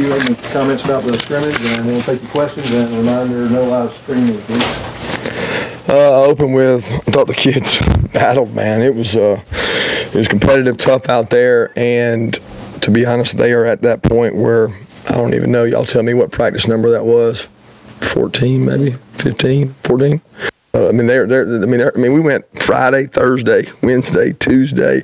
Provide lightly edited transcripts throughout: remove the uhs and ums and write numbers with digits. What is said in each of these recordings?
you any comments about the scrimmage, and we'll take your questions. And a reminder, no live streaming. I'll open with, I thought the kids battled, man. It was competitive, tough out there, and to be honest, they are at that point where I don't even know. Y'all tell me what practice number that was. 14, maybe 15, 14. We went Friday, Thursday, Wednesday, Tuesday,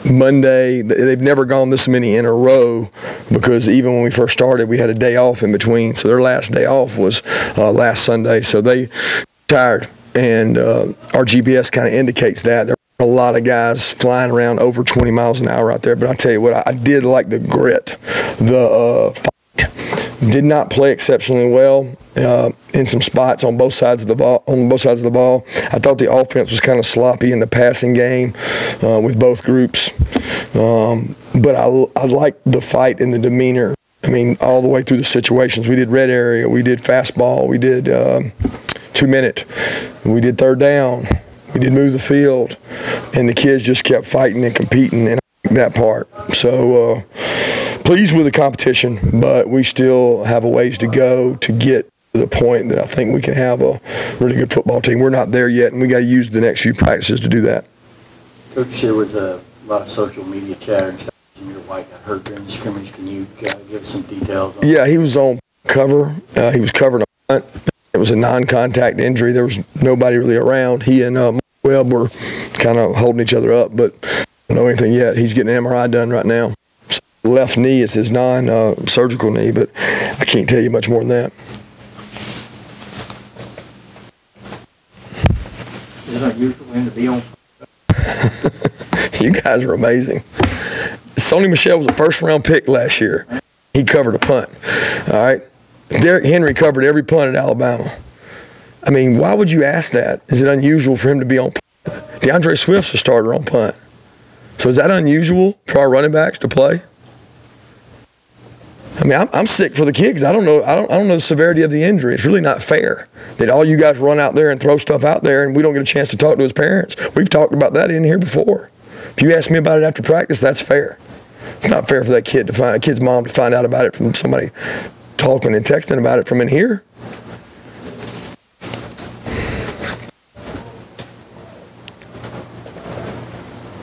Monday. They've never gone this many in a row because even when we first started, we had a day off in between. So their last day off was last Sunday. So they tired, and our GPS kind of indicates that. There are a lot of guys flying around over 20 miles an hour out there. But I tell you what, I did like the grit, the fight. Did not play exceptionally well in some spots on both sides of the ball. I thought the offense was kind of sloppy in the passing game with both groups, but I liked the fight and the demeanor. I mean, all the way through the situations. We did red area, we did fastball, we did 2-minute, we did third down, we did move the field, and the kids just kept fighting and competing, and I like that part. So. Pleased with the competition, but we still have a ways to go to get to the point that I think we can have a really good football team. We're not there yet, and we got to use the next few practices to do that. Coach, there was a lot of social media chatter and stuff. Zamir White got hurt during the scrimmage. Can you give some details on Yeah, he was on cover. He was covering a punt. It was a non-contact injury. There was nobody really around. He and Webb were kind of holding each other up, but I don't know anything yet. He's getting an MRI done right now. Left knee is his non-surgical knee, but I can't tell you much more than that. Is it unusual for him to be on? You guys are amazing. Sony Michel was a first-round pick last year. He covered a punt. All right. Derrick Henry covered every punt at Alabama. I mean, why would you ask that? Is it unusual for him to be on punt? DeAndre Swift's a starter on punt. So is that unusual for our running backs to play? I mean, I'm sick for the kid because I don't know the severity of the injury. It's really not fair that all you guys run out there and throw stuff out there and we don't get a chance to talk to his parents. We've talked about that in here before. If you ask me about it after practice, that's fair. It's not fair for that kid's mom to find out about it from somebody talking and texting about it from in here.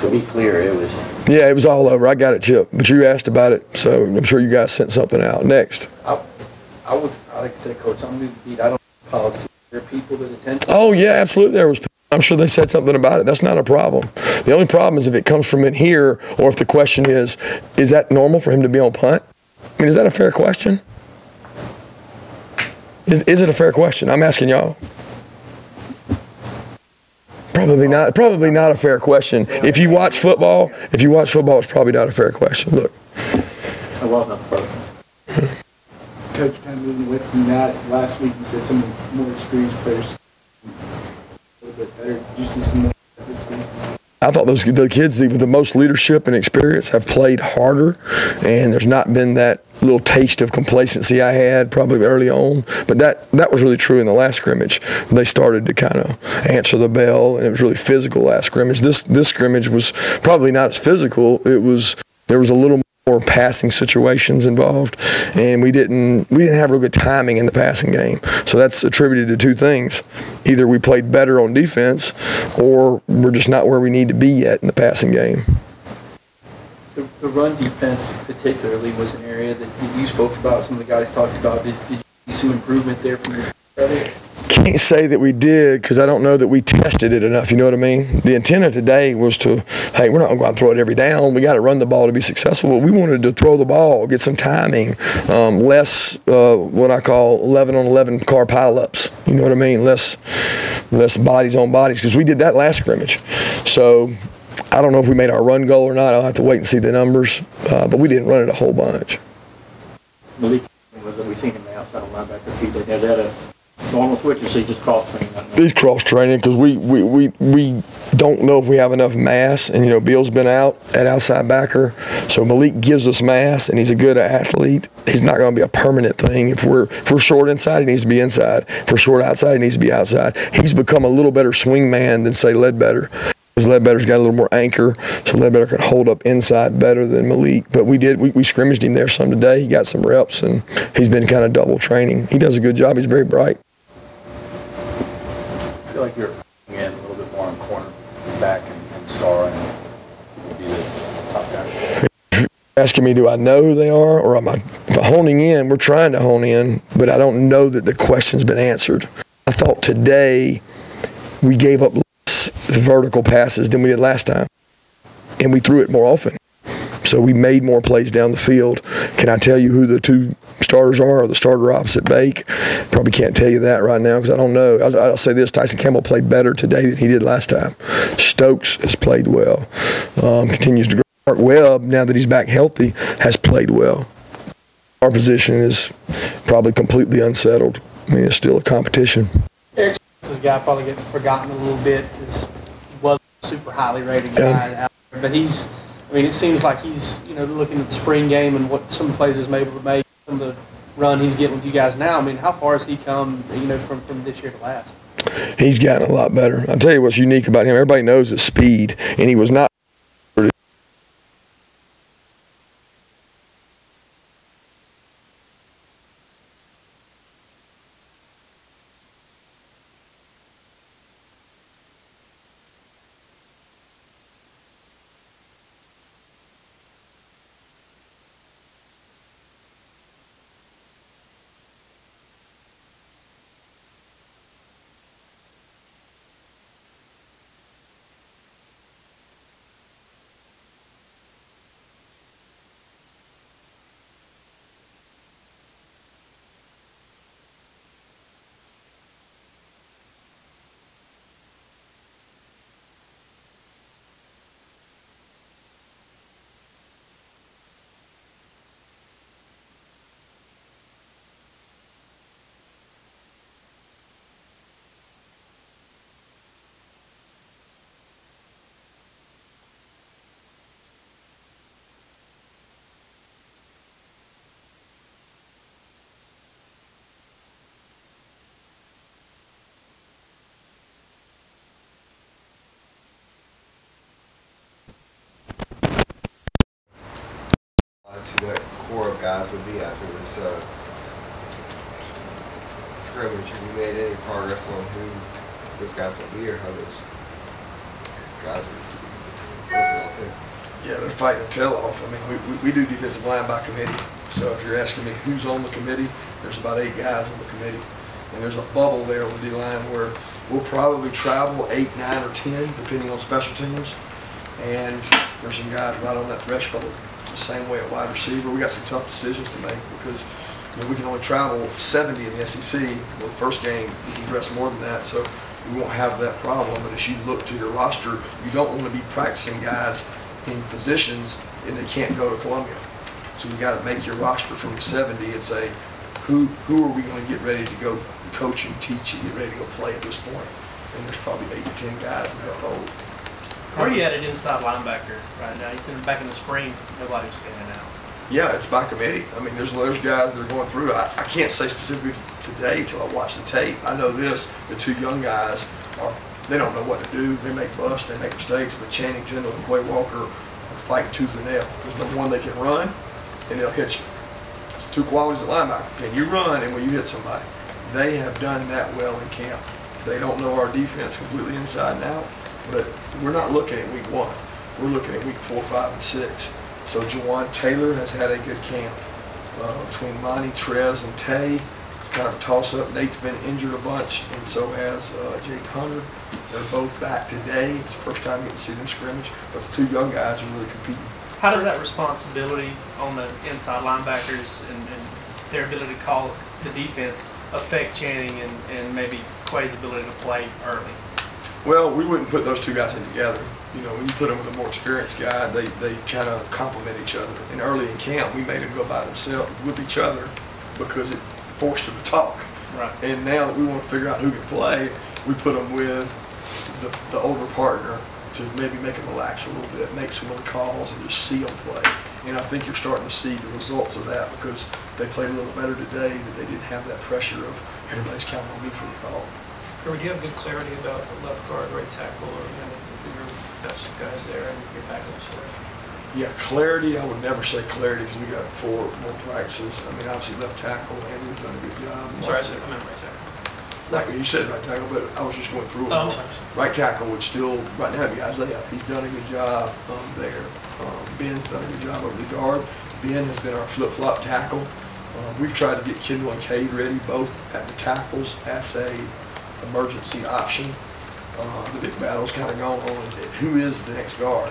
To be clear, it was... Yeah, it was all over. I got it, Chip. But you asked about it, so I'm sure you guys sent something out. Next. I like I said, Coach, I'm new to beat. I don't know policy. There are people that attend. Oh, yeah, absolutely. There was. I'm sure they said something about it. That's not a problem. The only problem is if it comes from in here or if the question is that normal for him to be on punt? I mean, is that a fair question? Is it a fair question? I'm asking y'all. Probably not. Probably not a fair question. If you watch football, it's probably not a fair question. Look. I was not the Coach, kind of moving away from that, last week you said some of the more experienced players a little bit better. Did you see some more this week? I thought the kids with the most leadership and experience have played harder, and there's not been that little taste of complacency I had probably early on. But that was really true in the last scrimmage. They started to kind of answer the bell, and it was really physical last scrimmage. This scrimmage was probably not as physical. There was a little more passing situations involved, and we didn't have real good timing in the passing game. So that's attributed to two things. Either we played better on defense, or we're just not where we need to be yet in the passing game. The run defense particularly was an area that you spoke about, some of the guys talked about. Did you see some improvement there from your brother? Can't say that we did because I don't know that we tested it enough. You know what I mean? The intent today was to, hey, we're not going to go out and throw it every down. We got to run the ball to be successful. But we wanted to throw the ball, get some timing, less what I call 11-on-11 car pileups. You know what I mean? Less bodies on bodies because we did that last scrimmage. So I don't know if we made our run goal or not. I'll have to wait and see the numbers. But we didn't run it a whole bunch. Malik, we seen him outside linebacker feet. They had a normal switch, or so just cross training? He's cross training because we don't know if we have enough mass, and you know Bill's been out at outside backer, so Malik gives us mass, and he's a good athlete. He's not going to be a permanent thing. If we're short inside, he needs to be inside. If we're short outside, he needs to be outside. He's become a little better swing man than say Ledbetter. Ledbetter's got a little more anchor, so Ledbetter can hold up inside better than Malik. But we scrimmaged him there some today. He got some reps, and he's been kind of double training. He does a good job. He's very bright. I feel like you're putting in a little bit more on corner back and Star and will be the top guy. Asking me, do I know who they are, or am I honing in? We're trying to hone in, but I don't know that the question's been answered. I thought today we gave up less vertical passes than we did last time, and we threw it more often. So we made more plays down the field. Can I tell you who the two starters are, or the starter opposite Bake? Probably can't tell you that right now because I don't know. I'll say this, Tyson Campbell played better today than he did last time. Stokes has played well, continues to grow. Mark Webb, now that he's back healthy, has played well. Our position is probably completely unsettled. I mean, it's still a competition. Eric, this guy probably gets forgotten a little bit. Was a super highly rated guy out there, but he's. I mean, it seems like he's, looking at the spring game and what some plays he's able to make, some of the run he's getting with you guys now. I mean, how far has he come, from this year to last? He's gotten a lot better. I'll tell you what's unique about him. Everybody knows his speed, and he was not. To that core of guys would be after this scrimmage. Have you made any progress on who those guys will be, or how those guys are looking out there? Yeah, they're fighting their tail off. I mean, we do defensive line by committee. So if you're asking me who's on the committee, there's about 8 guys on the committee. And there's a bubble there with D-line where we'll probably travel 8, 9, or 10, depending on special teams. And there's some guys right on that threshold. The same way at wide receiver. We got some tough decisions to make because we can only travel 70 in the SEC. Well, the first game we can dress more than that, so we won't have that problem. But as you look to your roster, you don't want to be practicing guys in positions and they can't go to Columbia. So you got to make your roster from the 70 and say, who are we going to get ready to go coach and teach and get ready to go play at this point? And there's probably 8 to 10 guys in that fold. Where are you at inside linebacker right now? You said back in the spring, nobody's standing out. Yeah, it's by committee. I mean, there's guys that are going through. I can't say specifically today till I watch the tape. I know this, the 2 young guys, they don't know what to do. They make busts, they make mistakes, but Channing Tindall and Quay Walker are fighting tooth and nail. There's number one, they can run, and they'll hit you. It's 2 qualities of linebacker. Can you run, and will you hit somebody? They have done that well in camp. They don't know our defense completely inside and out. But we're not looking at week 1. We're looking at week 4, 5, and 6. So Jawan Taylor has had a good camp. Between Monty, Trez, and Tay, it's kind of a toss-up. Nate's been injured a bunch, and so has Jake Hunter. They're both back today. It's the first time you get to see them scrimmage. But the 2 young guys are really competing. How does that responsibility on the inside linebackers and their ability to call the defense affect Channing and maybe Quay's ability to play early? Well, we wouldn't put those 2 guys in together. When you put them with a more experienced guy, they kind of complement each other. And early in camp, we made them go by themselves with each other because it forced them to talk. Right. And now that we want to figure out who can play, we put them with the older partner to maybe make them relax a little bit, make some of the calls, and just see them play. And I think you're starting to see the results of that because they played a little better today, that they didn't have that pressure of everybody's counting on me for the call. Kirby, do you have good clarity about left guard, right tackle, or got some guys there and get back on the story. Yeah, clarity, I would never say clarity because we got 4 more practices. I mean, obviously left tackle, Andrew's done a good job. Sorry, I meant right tackle. Like you said right tackle, but I was just going through it. Oh, I'm sorry. Right tackle would still, right now, be Isaiah. He's done a good job there. Ben's done a good job over the guard. Ben has been our flip-flop tackle. We've tried to get Kendall and Cade ready, both at the tackles as a emergency option. The big battle's kind of gone on. Who is the next guard?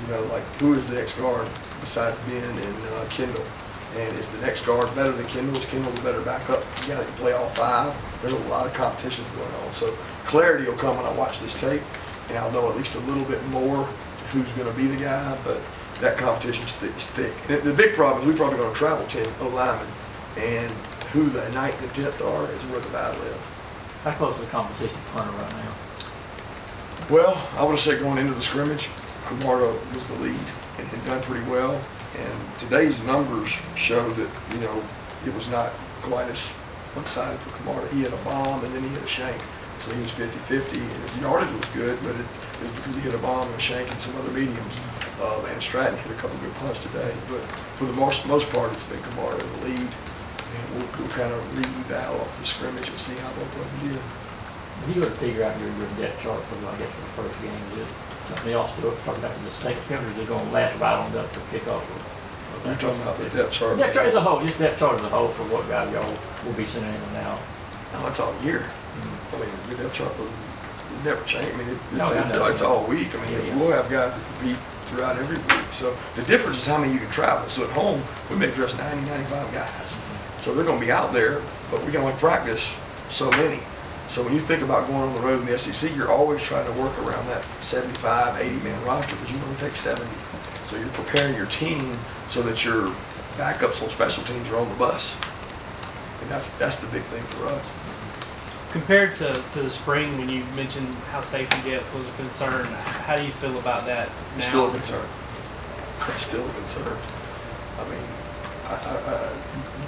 You know, like, who is the next guard besides Ben and Kendall? And is the next guard better than Kendall? Is Kendall the better backup? You got to play all 5. There's a lot of competition going on. So clarity will come when I watch this tape, and I'll know at least a little bit more who's going to be the guy, but that competition's thick. And the big problem is we're probably going to travel 10 O-linemen, and who the 9th and 10th are is where the battle is. How close is the competition to Hunter right now? Well, I would have said going into the scrimmage, Camardo was the lead and had done pretty well. And today's numbers show that, you know, it was not quite as one-sided for Camardo. He had a bomb and then he hit a shank. So he was 50-50, and his yardage was good, but it was because he hit a bomb and a shank and some other mediums. And Stratton hit a couple good punts today. But for the most part, it's been Camardo the lead. And we'll kind of re-eval off the scrimmage and see how both of them did. If you were to figure out your depth chart for, I guess, for the first game, is it something else to talk about the state scrimmage, is it going to last right on up to kickoff? You're talking about the depth chart? Depth chart as a whole, just depth chart as a whole for what guys y'all will be sending in and out. No, it's all year. I mean, the depth chart will never change. I mean, it's all week. I mean, we'll have guys that compete throughout every week. So the difference is how many you can travel. So at home, we may dress 90, 95 guys. So they're going to be out there, but we can only practice so many. So when you think about going on the road in the SEC, you're always trying to work around that 75, 80-man roster, but you only take 70. So you're preparing your team so that your backups on special teams are on the bus. And that's the big thing for us. Compared to the spring, when you mentioned how safety depth was a concern, how do you feel about that now? It's still a concern. It's still a concern. I mean,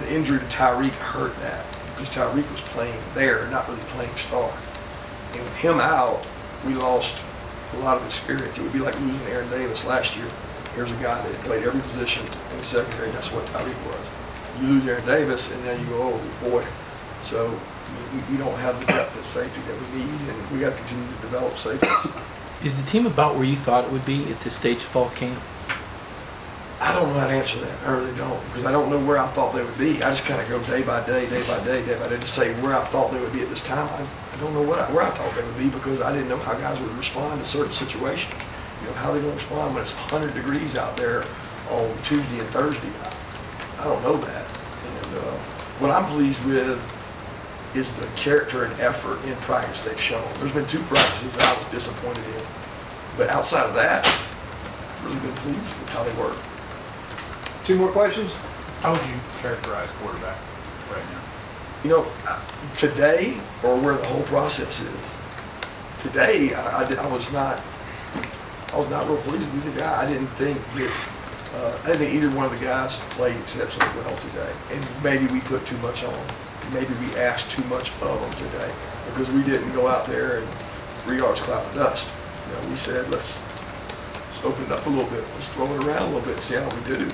the injury to Tyreek hurt that. Because Tyreek was playing there, not really playing star. And with him out, we lost a lot of experience. It would be like losing Aaron Davis last year. Here's a guy that played every position in the secondary, and that's what Tyreek was. You lose Aaron Davis, and then you go, oh boy. So we don't have the depth at safety that we need, and we got to continue to develop safeties. Is the team about where you thought it would be at this stage of fall camp? I don't know how to answer that. I really don't, because I don't know where I thought they would be. I just kind of go day by day, day by day, day by day to say where I thought they would be at this time. I don't know where I thought they would be because I didn't know how guys would respond to certain situations. You know, how they going to respond when it's 100 degrees out there on Tuesday and Thursday. I don't know that. And what I'm pleased with is the character and effort in practice they've shown. There's been 2 practices that I was disappointed in. But outside of that, I've really been pleased with how they work. 2 more questions? How would you characterize quarterback right now? You know, today, or where the whole process is, today I was not real pleased with the guy. I didn't think either one of the guys played exceptionally well today. And maybe we put too much on them. Maybe we asked too much of them today because we didn't go out there and 3 yards cloud of dust. You know, we said, let's open it up a little bit. Let's throw it around a little bit and see how we do.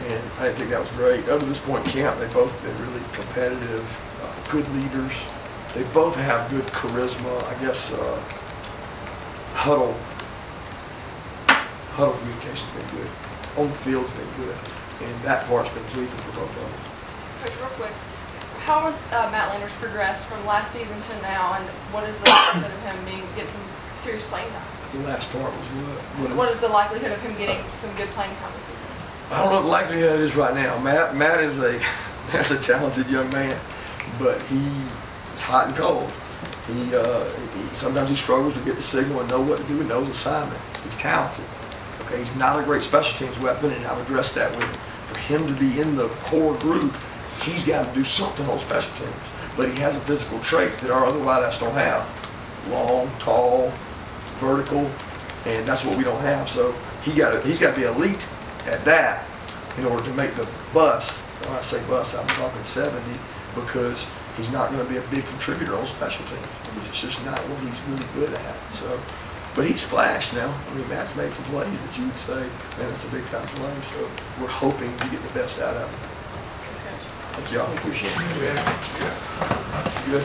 And I didn't think that was great. Up to this point in camp, they've both been really competitive, good leaders. They both have good charisma. I guess huddle communication's been good. On the field's been good. And that part's been pleasing for both of them. Coach, real quick, how has Matt Landers progressed from last season to now, and what is the likelihood of him getting some serious playing time? The last part was what? What is the likelihood of him getting some good playing time this season? I don't know what the likelihood is right now. Matt is a talented young man, but he's hot and cold. Sometimes he struggles to get the signal and know what to do and know his assignment. He's talented. Okay, he's not a great special teams weapon, and I've addressed that with him. For him to be in the core group, he's got to do something on special teams. But he has a physical trait that our other wideouts don't have. Long, tall, vertical, and that's what we don't have. So he's got to be elite at that in order to make the bus. When I say bus, I'm talking 70, because he's not going to be a big contributor on special teams. It's just not what he's really good at. So But he's flashed now. I mean, Matt's made some plays that you would say, man, it's a big time play. So we're hoping to get the best out of him. Thank y'all. Appreciate it.